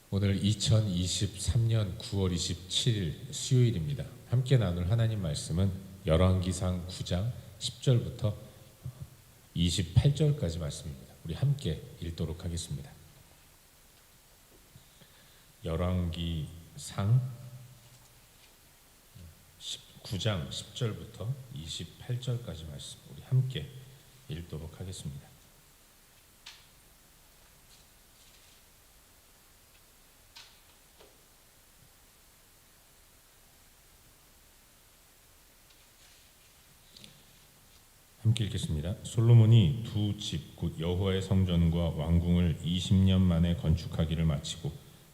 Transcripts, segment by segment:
오늘 2023년 9월 27일 수요일입니다. 함께 나눌 하나님 말씀은 열왕기상 9장 10절부터 28절까지 말씀입니다. 우리 함께 읽도록 하겠습니다. 열왕기상 9장 10절부터 28절까지 말씀 우리 함께 읽도록 하겠습니다. 함께 읽겠습니다. 솔로몬이 두 집 곧 여호와의 성전과 왕궁을 20년 만에 건축하기를 마치고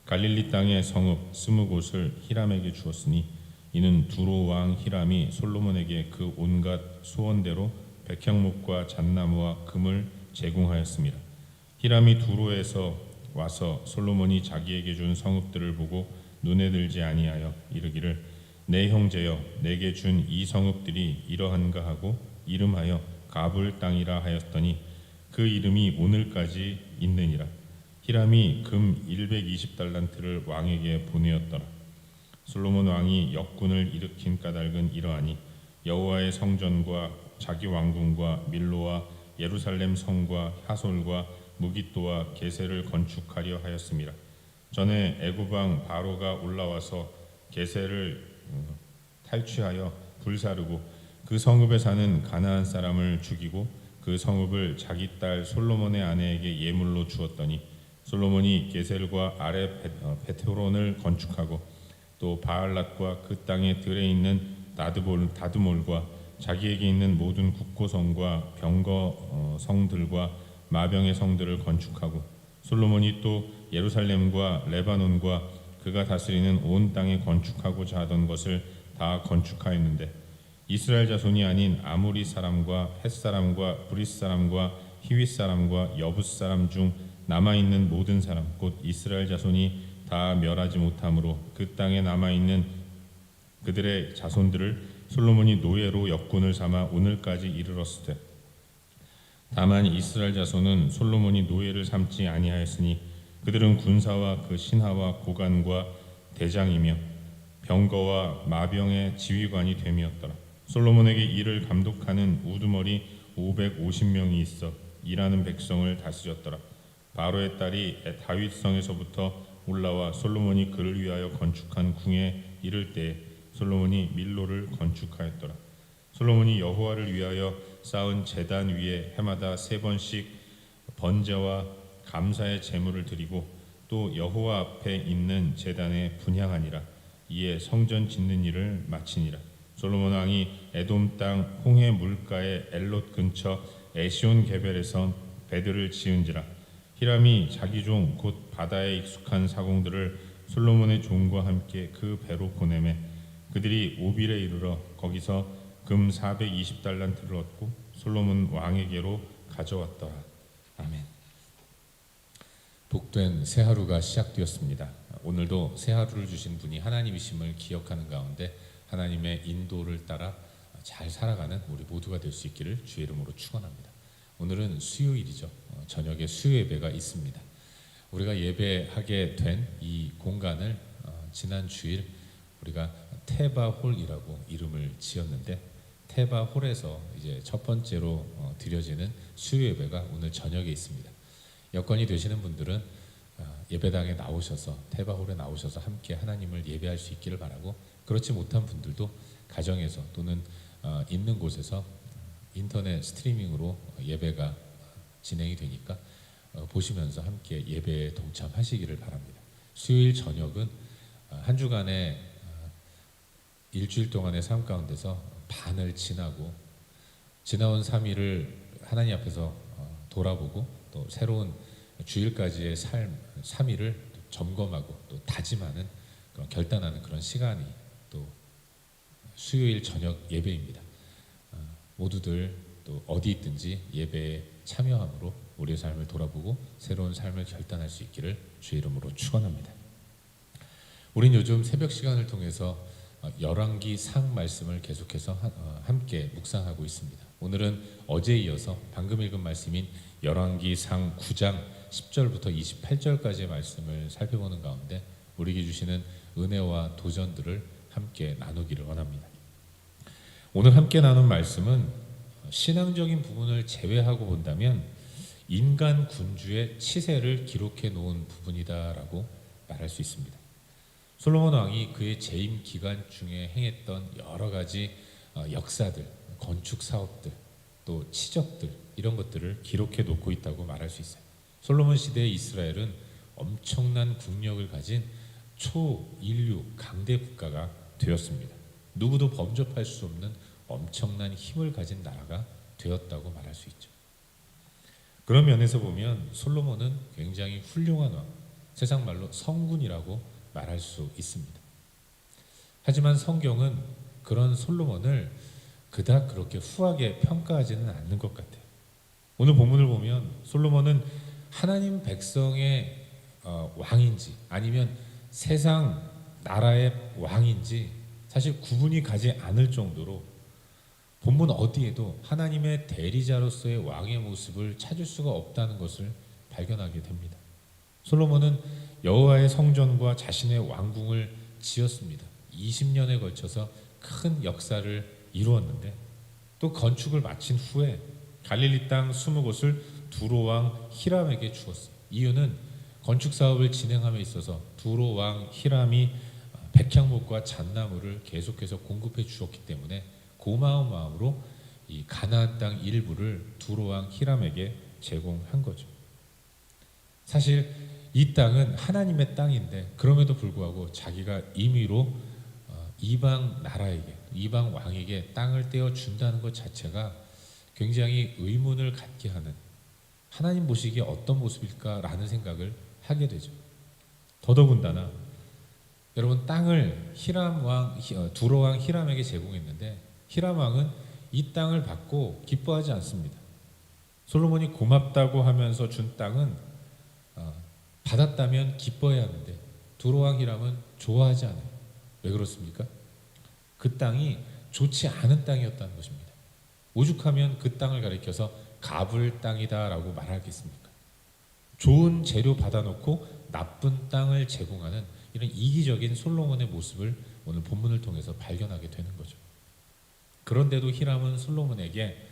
갈릴리 땅의 성읍 20곳을 히람에게 주었으니 이는 두로 왕 히람이 솔로몬에게 그 온갖 소원대로 백향목과 잣나무와 금을 제공하였습니다. 히람이 두로에서 와서 솔로몬이 자기에게 준 성읍들을 보고 눈에 들지 아니하여 이르기를 내 형제여 내게 준 이 성읍들이 이러한가 하고 이름하여 가불 땅이라 하였더니 그 이름이 오늘까지 있느니라. 히람이 금 120달란트를 왕에게 보내었더라. 솔로몬 왕이 역군을 일으킨 까닭은 이러하니 여호와의 성전과 자기 왕궁과 밀로와 예루살렘 성과 하솔과 무깃도와 게셀을 건축하려 하였습니다. 전에 애굽 왕 바로가 올라와서 게셀을 탈취하여 불사르고 그 성읍에 사는 가나안 사람을 죽이고 그 성읍을 자기 딸 솔로몬의 아내에게 예물로 주었더니 솔로몬이 게셀과 아래 베트호론을 건축하고 또 바알랏과 그 땅에 들에 있는 다드몰과 자기에게 있는 모든 국고성과 병거 성들과 마병의 성들을 건축하고 솔로몬이 또 예루살렘과 레바논과 그가 다스리는 온 땅에 건축하고자 하던 것을 다 건축하였는데 이스라엘 자손이 아닌 아모리 사람과 헷 사람과 브릿 사람과 히윗 사람과 여붓 사람 중 남아 있는 모든 사람 곧 이스라엘 자손이 다 멸하지 못함으로 그 땅에 남아 있는 그들의 자손들을 솔로몬이 노예로 역군을 삼아 오늘까지 이르렀으되 다만 이스라엘 자손은 솔로몬이 노예를 삼지 아니하였으니 그들은 군사와 그 신하와 고관과 대장이며 병거와 마병의 지휘관이 됨이었더라. 솔로몬에게 이를 감독하는 우두머리 550명이 있어 일하는 백성을 다스렸더라. 바로의 딸이 다윗성에서부터 올라와 솔로몬이 그를 위하여 건축한 궁에 이를 때에 솔로몬이 밀로를 건축하였더라. 솔로몬이 여호와를 위하여 쌓은 제단 위에 해마다 3번씩 번제와 감사의 제물을 드리고 또 여호와 앞에 있는 제단에 분향하니라. 이에 성전 짓는 일을 마치니라. 솔로몬 왕이 에돔 땅 홍해 물가의 엘롯 근처 에시온 게벨에서 배들을 지은지라. 히람이 자기 종 곧 바다에 익숙한 사공들을 솔로몬의 종과 함께 그 배로 보내매 그들이 오빌에 이르러 거기서 금 420달란트를 얻고 솔로몬 왕에게로 가져왔더라. 아멘. 복된 새 하루가 시작되었습니다. 오늘도 새 하루를 주신 분이 하나님이심을 기억하는 가운데 하나님의 인도를 따라 잘 살아가는 우리 모두가 될 수 있기를 주의 이름으로 축원합니다. 오늘은 수요일이죠. 저녁에 수요 예배가 있습니다. 우리가 예배하게 된 이 공간을 지난 주일 우리가 테바홀이라고 이름을 지었는데 테바홀에서 이제 첫 번째로 드려지는 수요 예배가 오늘 저녁에 있습니다. 여건이 되시는 분들은 예배당에 나오셔서 테바홀에 나오셔서 함께 하나님을 예배할 수 있기를 바라고 그렇지 못한 분들도 가정에서 또는 있는 곳에서 인터넷 스트리밍으로 예배가 진행이 되니까 보시면서 함께 예배에 동참하시기를 바랍니다. 수요일 저녁은 한 주간의 일주일 동안의 삶 가운데서 반을 지나고 지나온 3일을 하나님 앞에서 돌아보고 또 새로운 주일까지의 삶 3일을 점검하고 또 다짐하는 그런 결단하는 그런 시간이 또 수요일 저녁 예배입니다. 모두들 또 어디 있든지 예배에 참여함으로 우리의 삶을 돌아보고 새로운 삶을 결단할 수 있기를 주의 이름으로 축원합니다. 우린 요즘 새벽 시간을 통해서 열왕기상 말씀을 계속해서 함께 묵상하고 있습니다. 오늘은 어제에 이어서 방금 읽은 말씀인 열왕기상 9장 10절부터 28절까지의 말씀을 살펴보는 가운데 우리에게 주시는 은혜와 도전들을 함께 나누기를 원합니다. 오늘 함께 나눈 말씀은 신앙적인 부분을 제외하고 본다면 인간 군주의 치세를 기록해 놓은 부분이다라고 말할 수 있습니다. 솔로몬 왕이 그의 재임 기간 중에 행했던 여러 가지 역사들, 건축 사업들, 또 치적들 이런 것들을 기록해 놓고 있다고 말할 수 있어요. 솔로몬 시대의 이스라엘은 엄청난 국력을 가진 초인류 강대 국가가 되었습니다. 누구도 범접할 수 없는 엄청난 힘을 가진 나라가 되었다고 말할 수 있죠. 그런 면에서 보면 솔로몬은 굉장히 훌륭한 왕, 세상 말로 성군이라고 말할 수 있습니다. 하지만 성경은 그런 솔로몬을 그닥 그렇게 후하게 평가하지는 않는 것 같아요. 오늘 본문을 보면 솔로몬은 하나님 백성의 왕인지 아니면 세상 나라의 왕인지 사실 구분이 가지 않을 정도로 본문 어디에도 하나님의 대리자로서의 왕의 모습을 찾을 수가 없다는 것을 발견하게 됩니다. 솔로몬은 여호와의 성전과 자신의 왕궁을 지었습니다. 20년에 걸쳐서 큰 역사를 이루었는데 또 건축을 마친 후에 갈릴리 땅 20곳을 두로 왕 히람에게 주었어요. 이유는 건축 사업을 진행함에 있어서 두로 왕 히람이 백향목과 잣나무를 계속해서 공급해 주었기 때문에 고마운 마음으로 이 가나안 땅 일부를 두로 왕 히람에게 제공한 거죠. 사실 이 땅은 하나님의 땅인데 그럼에도 불구하고 자기가 임의로 이방 나라에게, 이방 왕에게 땅을 떼어 준다는 것 자체가 굉장히 의문을 갖게 하는, 하나님 보시기에 어떤 모습일까라는 생각을 하게 되죠. 더더군다나 여러분, 땅을 두로 왕 히람에게 제공했는데 히람 왕은 이 땅을 받고 기뻐하지 않습니다. 솔로몬이 고맙다고 하면서 준 땅은 받았다면 기뻐해야 하는데 두로 왕 히람은 좋아하지 않아요. 왜 그렇습니까? 그 땅이 좋지 않은 땅이었다는 것입니다. 오죽하면 그 땅을 가리켜서 가불 땅이다라고 말하겠습니까? 좋은 재료 받아놓고 나쁜 땅을 제공하는 이런 이기적인 솔로몬의 모습을 오늘 본문을 통해서 발견하게 되는 거죠. 그런데도 히람은 솔로몬에게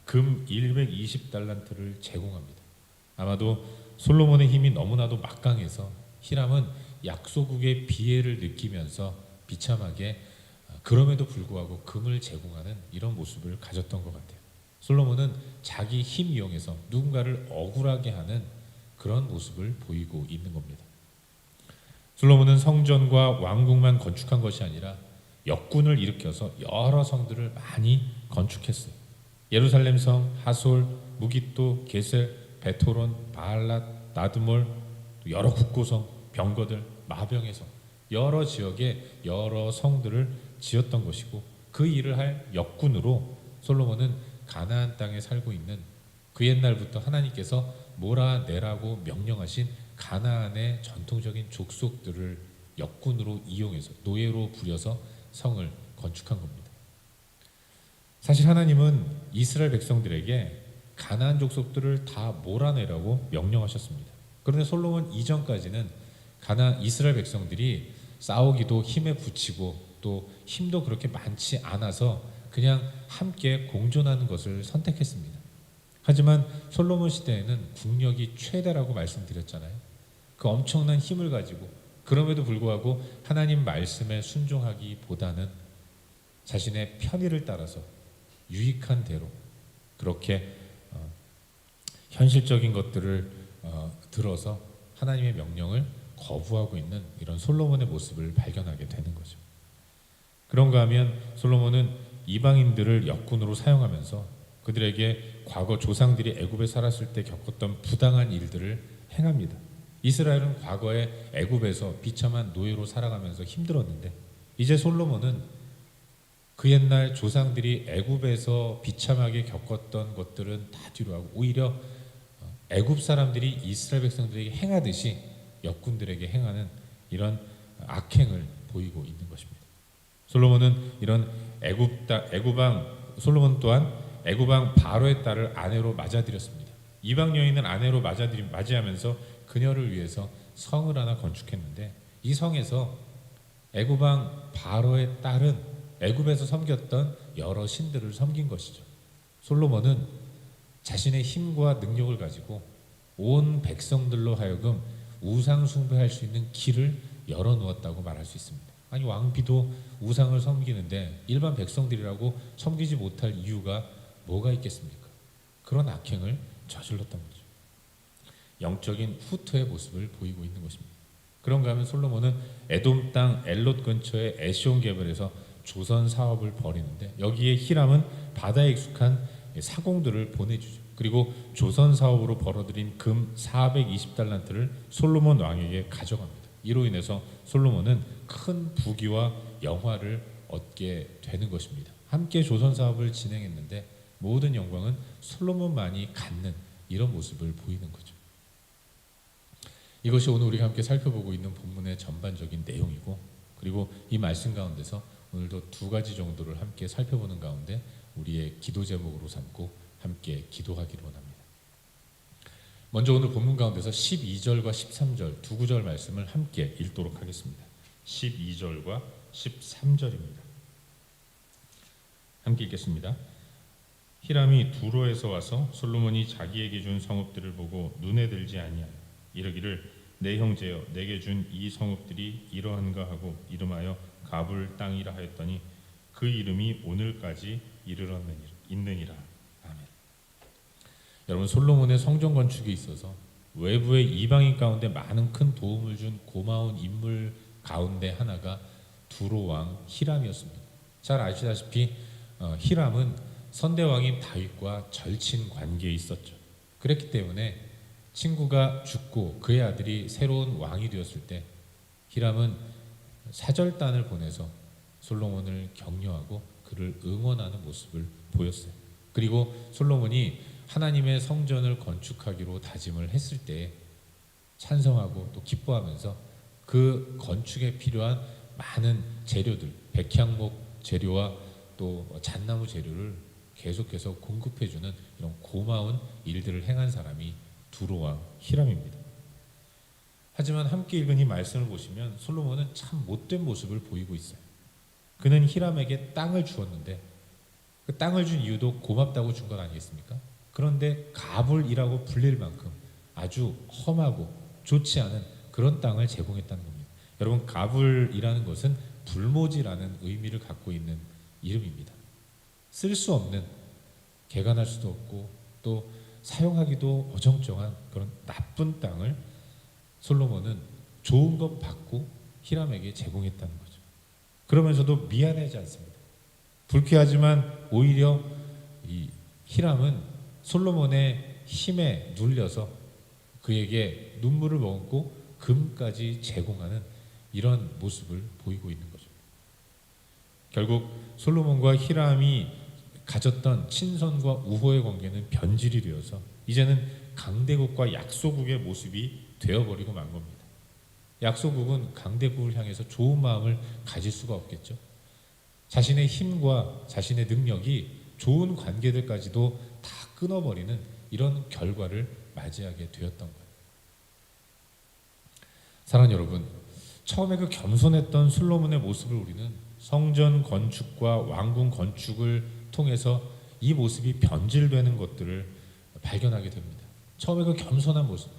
금 120달란트를 제공합니다. 아마도 솔로몬의 힘이 너무나도 막강해서 히람은 약소국의 비애를 느끼면서 비참하게 그럼에도 불구하고 금을 제공하는 이런 모습을 가졌던 것 같아요. 솔로몬은 자기 힘 이용해서 누군가를 억울하게 하는 그런 모습을 보이고 있는 겁니다. 솔로몬은 성전과 왕궁만 건축한 것이 아니라 역군을 일으켜서 여러 성들을 많이 건축했어요. 예루살렘 성, 하솔, 무깃도, 게셀, 베토론, 바알랏, 나드몰, 여러 국고성, 병거들, 마병의 성, 여러 지역에 여러 성들을 지었던 것이고 그 일을 할 역군으로 솔로몬은 가나안 땅에 살고 있는 그 옛날부터 하나님께서 몰아내라고 명령하신 가나안의 전통적인 족속들을 역군으로 이용해서 노예로 부려서 성을 건축한 겁니다. 사실 하나님은 이스라엘 백성들에게 가나안 족속들을 다 몰아내라고 명령하셨습니다. 그런데 솔로몬 이전까지는 이스라엘 백성들이 싸우기도 힘에 부치고 또 힘도 그렇게 많지 않아서 그냥 함께 공존하는 것을 선택했습니다. 하지만 솔로몬 시대에는 국력이 최대라고 말씀드렸잖아요. 그 엄청난 힘을 가지고 그럼에도 불구하고 하나님 말씀에 순종하기보다는 자신의 편의를 따라서 유익한 대로 그렇게 현실적인 것들을 들어서 하나님의 명령을 거부하고 있는 이런 솔로몬의 모습을 발견하게 되는 거죠. 그런가 하면 솔로몬은 이방인들을 역군으로 사용하면서 그들에게 과거 조상들이 애굽에 살았을 때 겪었던 부당한 일들을 행합니다. 이스라엘은 과거에 애굽에서 비참한 노예로 살아가면서 힘들었는데 이제 솔로몬은 그 옛날 조상들이 애굽에서 비참하게 겪었던 것들은 다 뒤로하고 오히려 애굽 사람들이 이스라엘 백성들에게 행하듯이 역군들에게 행하는 이런 악행을 보이고 있는 것입니다. 솔로몬은 이런 솔로몬 또한 애굽왕 바로의 딸을 아내로 맞아들였습니다. 이방 여인을 아내로 맞이하면서 그녀를 위해서 성을 하나 건축했는데, 이 성에서 애굽왕 바로의 딸은 애굽에서 섬겼던 여러 신들을 섬긴 것이죠. 솔로몬은 자신의 힘과 능력을 가지고 온 백성들로 하여금 우상 숭배할 수 있는 길을 열어놓았다고 말할 수 있습니다. 아니, 왕비도 우상을 섬기는데 일반 백성들이라고 섬기지 못할 이유가 뭐가 있겠습니까? 그런 악행을 저질렀던 거죠. 영적인 후퇴의 모습을 보이고 있는 것입니다. 그런가 하면 솔로몬은 에돔 땅 엘롯 근처의 에시온 개발에서 조선 사업을 벌이는데, 여기에 히람은 바다에 익숙한 사공들을 보내주죠. 그리고 조선 사업으로 벌어들인 금 420달란트를 솔로몬 왕에게 가져갑니다. 이로 인해서 솔로몬은 큰 부귀와 영화를 얻게 되는 것입니다. 함께 조선 사업을 진행했는데 모든 영광은 솔로몬만이 갖는 이런 모습을 보이는 거죠. 이것이 오늘 우리가 함께 살펴보고 있는 본문의 전반적인 내용이고, 그리고 이 말씀 가운데서 오늘도 두 가지 정도를 함께 살펴보는 가운데 우리의 기도 제목으로 삼고 함께 기도하기를 원합니다. 먼저 오늘 본문 가운데서 12절과 13절 두 구절 말씀을 함께 읽도록 하겠습니다. 12절과 13절입니다. 함께 읽겠습니다. 히람이 두로에서 와서 솔로몬이 자기에게 준 성읍들을 보고 눈에 들지 아니하여 이르기를, 내 형제여, 내게 준 이 성읍들이 이러한가 하고 이름하여 가불 땅이라 하였더니 그 이름이 오늘까지 있느니라. 아멘. 여러분, 솔로몬의 성전 건축에 있어서 외부의 이방인 가운데 많은 큰 도움을 준 고마운 인물 가운데 하나가 두로 왕 히람이었습니다. 잘 아시다시피 히람은 선대왕인 다윗과 절친 관계에 있었죠. 그랬기 때문에 친구가 죽고 그의 아들이 새로운 왕이 되었을 때 히람은 사절단을 보내서 솔로몬을 격려하고 그를 응원하는 모습을 보였어요. 그리고 솔로몬이 하나님의 성전을 건축하기로 다짐을 했을 때 찬성하고 또 기뻐하면서 그 건축에 필요한 많은 재료들, 백향목 재료와 또 잣나무 재료를 계속해서 공급해주는 이런 고마운 일들을 행한 사람이 두로 왕 히람입니다. 하지만 함께 읽은 이 말씀을 보시면 솔로몬은 참 못된 모습을 보이고 있어요. 그는 히람에게 땅을 주었는데 그 땅을 준 이유도 고맙다고 준 것 아니겠습니까? 그런데 가불이라고 불릴 만큼 아주 험하고 좋지 않은 그런 땅을 제공했다는 겁니다. 여러분, 가불이라는 것은 불모지라는 의미를 갖고 있는 이름입니다. 쓸 수 없는, 개간할 수도 없고 또 사용하기도 어정쩡한 그런 나쁜 땅을 솔로몬은 좋은 것 받고 히람에게 제공했다는 거죠. 그러면서도 미안하지 않습니다. 불쾌하지만 오히려 이 히람은 솔로몬의 힘에 눌려서 그에게 눈물을 머금고 금까지 제공하는 이런 모습을 보이고 있는 거죠. 결국 솔로몬과 히람이 가졌던 친선과 우호의 관계는 변질이 되어서 이제는 강대국과 약소국의 모습이 되어버리고 만 겁니다. 약소국은 강대국을 향해서 좋은 마음을 가질 수가 없겠죠. 자신의 힘과 자신의 능력이 좋은 관계들까지도 다 끊어버리는 이런 결과를 맞이하게 되었던 거예요. 사랑하는 여러분, 처음에 그 겸손했던 솔로몬의 모습을 우리는 성전 건축과 왕궁 건축을 통해서 이 모습이 변질되는 것들을 발견하게 됩니다. 처음에 그 겸손한 모습,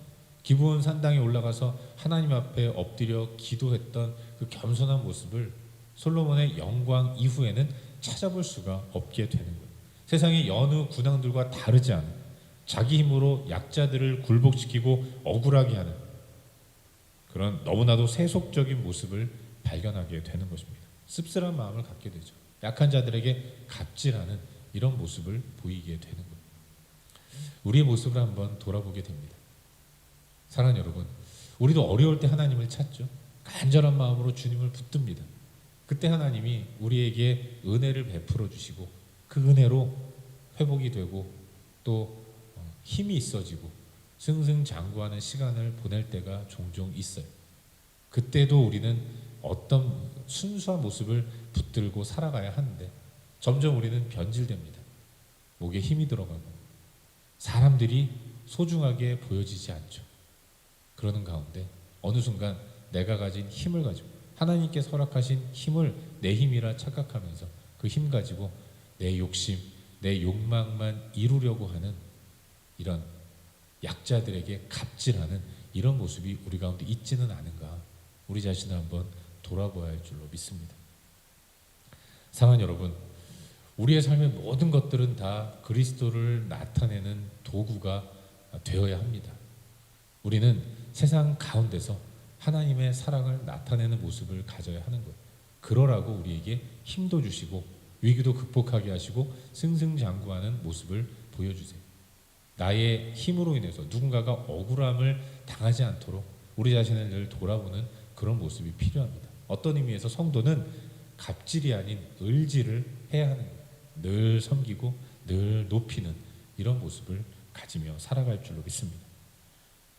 기브온 산당에 올라가서 하나님 앞에 엎드려 기도했던 그 겸손한 모습을 솔로몬의 영광 이후에는 찾아볼 수가 없게 되는 거예요. 세상의 여느 군왕들과 다르지 않은, 자기 힘으로 약자들을 굴복시키고 억울하게 하는 그런 너무나도 세속적인 모습을 발견하게 되는 것입니다. 씁쓸한 마음을 갖게 되죠. 약한 자들에게 갑질하는 이런 모습을 보이게 되는 거예요. 우리의 모습을 한번 돌아보게 됩니다. 사랑하는 여러분, 우리도 어려울 때 하나님을 찾죠. 간절한 마음으로 주님을 붙듭니다. 그때 하나님이 우리에게 은혜를 베풀어 주시고 그 은혜로 회복이 되고 또 힘이 있어지고 승승장구하는 시간을 보낼 때가 종종 있어요. 그때도 우리는 어떤 순수한 모습을 붙들고 살아가야 하는데 점점 우리는 변질됩니다. 목에 힘이 들어가고 사람들이 소중하게 보여지지 않죠. 그러는 가운데 어느 순간 내가 가진 힘을 가지고 하나님께서 허락하신 힘을 내 힘이라 착각하면서 그 힘 가지고 내 욕심, 내 욕망만 이루려고 하는 이런 약자들에게 갑질하는 이런 모습이 우리 가운데 있지는 않은가, 우리 자신을 한번 돌아보아야 할 줄로 믿습니다. 사랑하는 여러분, 우리의 삶의 모든 것들은 다 그리스도를 나타내는 도구가 되어야 합니다. 우리는 세상 가운데서 하나님의 사랑을 나타내는 모습을 가져야 하는 거예요. 그러라고 우리에게 힘도 주시고 위기도 극복하게 하시고 승승장구하는 모습을 보여주세요. 나의 힘으로 인해서 누군가가 억울함을 당하지 않도록 우리 자신을 늘 돌아보는 그런 모습이 필요합니다. 어떤 의미에서 성도는 갑질이 아닌 을지를 해야 하는 거예요. 늘 섬기고 늘 높이는 이런 모습을 가지며 살아갈 줄로 믿습니다.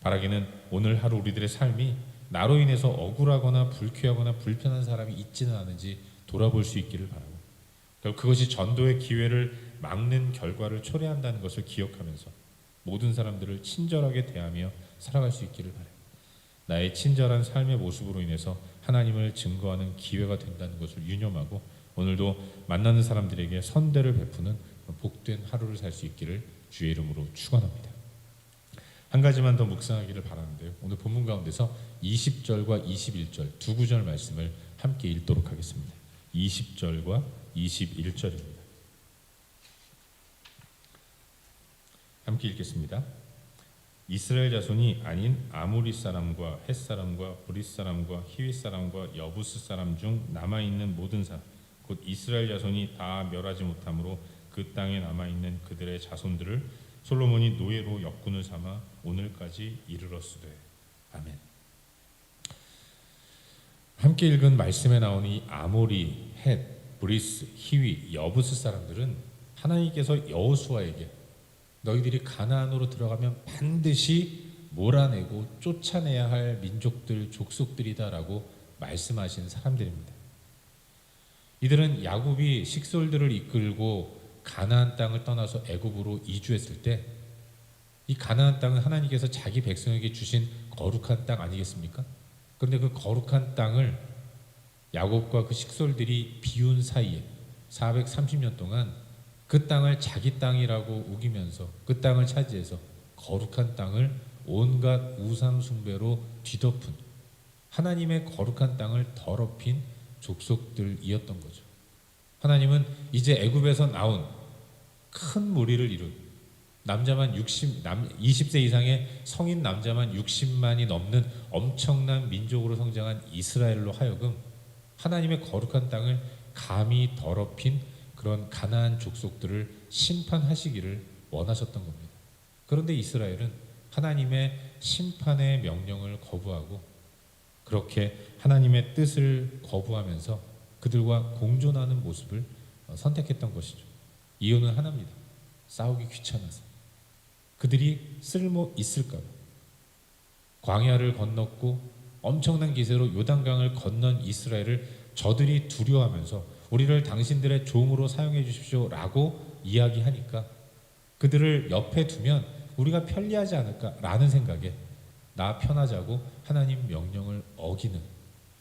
바라기는 오늘 하루 우리들의 삶이 나로 인해서 억울하거나 불쾌하거나 불편한 사람이 있지는 않은지 돌아볼 수 있기를 바라고, 그것이 전도의 기회를 막는 결과를 초래한다는 것을 기억하면서 모든 사람들을 친절하게 대하며 살아갈 수 있기를 바라요. 나의 친절한 삶의 모습으로 인해서 하나님을 증거하는 기회가 된다는 것을 유념하고 오늘도 만나는 사람들에게 선대를 베푸는 복된 하루를 살 수 있기를 주의 이름으로 축원합니다. 한 가지만 더 묵상하기를 바라는데요. 오늘 본문 가운데서 20절과 21절 두 구절 말씀을 함께 읽도록 하겠습니다. 20절과 21절입니다. 함께 읽겠습니다. 이스라엘 자손이 아닌 아모리 사람과 헷 사람과 브릿 사람과 히윗 사람과 여부스 사람 중 남아 있는 모든 사람 곧 이스라엘 자손이 다 멸하지 못함으로 그 땅에 남아 있는 그들의 자손들을 솔로몬이 노예로 역군을 삼아 오늘까지 이르렀으되. 아멘. 함께 읽은 말씀에 나오는 이 아모리, 헷, 브리스, 히위, 여부스 사람들은 하나님께서 여호수아에게 너희들이 가나안으로 들어가면 반드시 몰아내고 쫓아내야 할 민족들, 족속들이다라고 말씀하신 사람들입니다. 이들은 야곱이 식솔들을 이끌고 가나안 땅을 떠나서 애굽으로 이주했을 때 이 가나안 땅은 하나님께서 자기 백성에게 주신 거룩한 땅 아니겠습니까? 그런데 그 거룩한 땅을 야곱과 그 식솔들이 비운 사이에 430년 동안 그 땅을 자기 땅이라고 우기면서 그 땅을 차지해서 거룩한 땅을 온갖 우상 숭배로 뒤덮은 하나님의 거룩한 땅을 더럽힌 족속들이었던 거죠. 하나님은 이제 애굽에서 나온 큰 무리를 이룬 20세 이상의 성인 남자만 60만이 넘는 엄청난 민족으로 성장한 이스라엘로 하여금 하나님의 거룩한 땅을 감히 더럽힌 그런 가나안 족속들을 심판하시기를 원하셨던 겁니다. 그런데 이스라엘은 하나님의 심판의 명령을 거부하고 그렇게 하나님의 뜻을 거부하면서 그들과 공존하는 모습을 선택했던 것이죠. 이유는 하나입니다. 싸우기 귀찮아서. 그들이 쓸모 있을까 봐. 광야를 건넜고 엄청난 기세로 요단강을 건넌 이스라엘을 저들이 두려워하면서 우리를 당신들의 종으로 사용해 주십시오 라고 이야기하니까 그들을 옆에 두면 우리가 편리하지 않을까라는 생각에 나 편하자고 하나님 명령을 어기는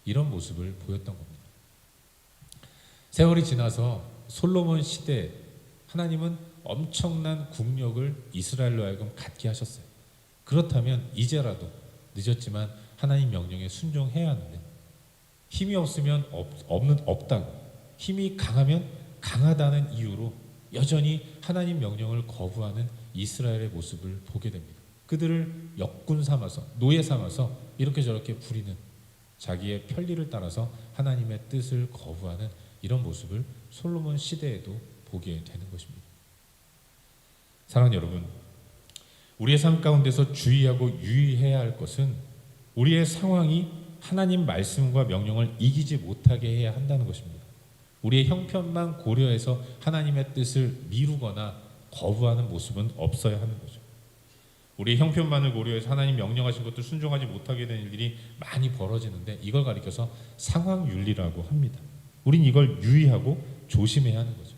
이런 모습을 보였던 겁니다. 세월이 지나서 솔로몬 시대에 하나님은 엄청난 국력을 이스라엘로 하여금 갖게 하셨어요. 그렇다면 이제라도 늦었지만 하나님 명령에 순종해야 하는데 힘이 없으면 없다고, 힘이 강하면 강하다는 이유로 여전히 하나님 명령을 거부하는 이스라엘의 모습을 보게 됩니다. 그들을 역군 삼아서 노예 삼아서 이렇게 저렇게 부리는 자기의 편리를 따라서 하나님의 뜻을 거부하는 이런 모습을 솔로몬 시대에도 보게 되는 것입니다. 사랑하는 여러분, 우리의 삶 가운데서 주의하고 유의해야 할 것은 우리의 상황이 하나님 말씀과 명령을 이기지 못하게 해야 한다는 것입니다. 우리의 형편만 고려해서 하나님의 뜻을 미루거나 거부하는 모습은 없어야 하는 거죠. 우리의 형편만을 고려해서 하나님 명령하신 것들 순종하지 못하게 되는 일들이 많이 벌어지는데 이걸 가리켜서 상황윤리라고 합니다. 우린 이걸 유의하고 조심해야 하는 거죠.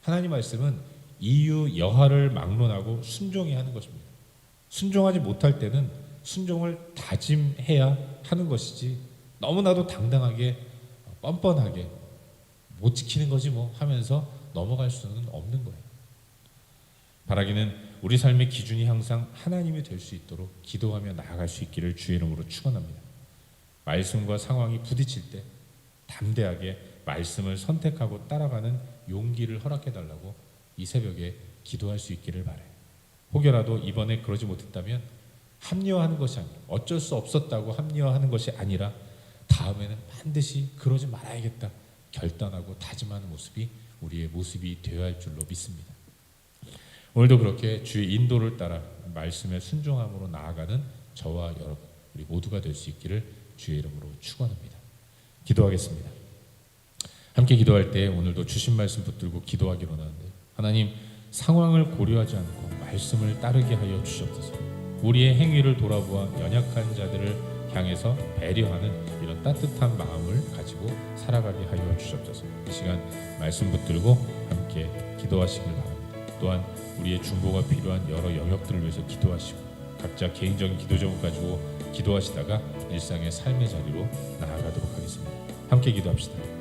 하나님 말씀은 이유 여하를 막론하고 순종해야 하는 것입니다. 순종하지 못할 때는 순종을 다짐해야 하는 것이지 너무나도 당당하게 뻔뻔하게 못 지키는 거지 뭐 하면서 넘어갈 수는 없는 거예요. 바라기는 우리 삶의 기준이 항상 하나님이 될 수 있도록 기도하며 나아갈 수 있기를 주의 이름으로 축원합니다. 말씀과 상황이 부딪힐 때 담대하게 말씀을 선택하고 따라가는 용기를 허락해 달라고 이 새벽에 기도할 수 있기를 바라요. 혹여라도 이번에 그러지 못했다면 합리화하는 것이 아니라 어쩔 수 없었다고 합리화하는 것이 아니라 다음에는 반드시 그러지 말아야겠다 결단하고 다짐하는 모습이 우리의 모습이 되어야 할 줄로 믿습니다. 오늘도 그렇게 주의 인도를 따라 말씀에 순종함으로 나아가는 저와 여러분 우리 모두가 될 수 있기를 주의 이름으로 축원합니다. 기도하겠습니다. 함께 기도할 때 오늘도 주신 말씀 붙들고 기도하기로 하는데 하나님 상황을 고려하지 않고 말씀을 따르게 하여 주시옵소서. 우리의 행위를 돌아보아 연약한 자들을 향해서 배려하는 이런 따뜻한 마음을 가지고 살아가게 하여 주시옵소서. 이 시간 말씀 붙들고 함께 기도하시길 바랍니다. 또한 우리의 중보가 필요한 여러 영역들을 위해서 기도하시고 각자 개인적인 기도 제목 가지고 기도하시다가 일상의 삶의 자리로 나아가도록 하겠습니다. 함께 기도합시다.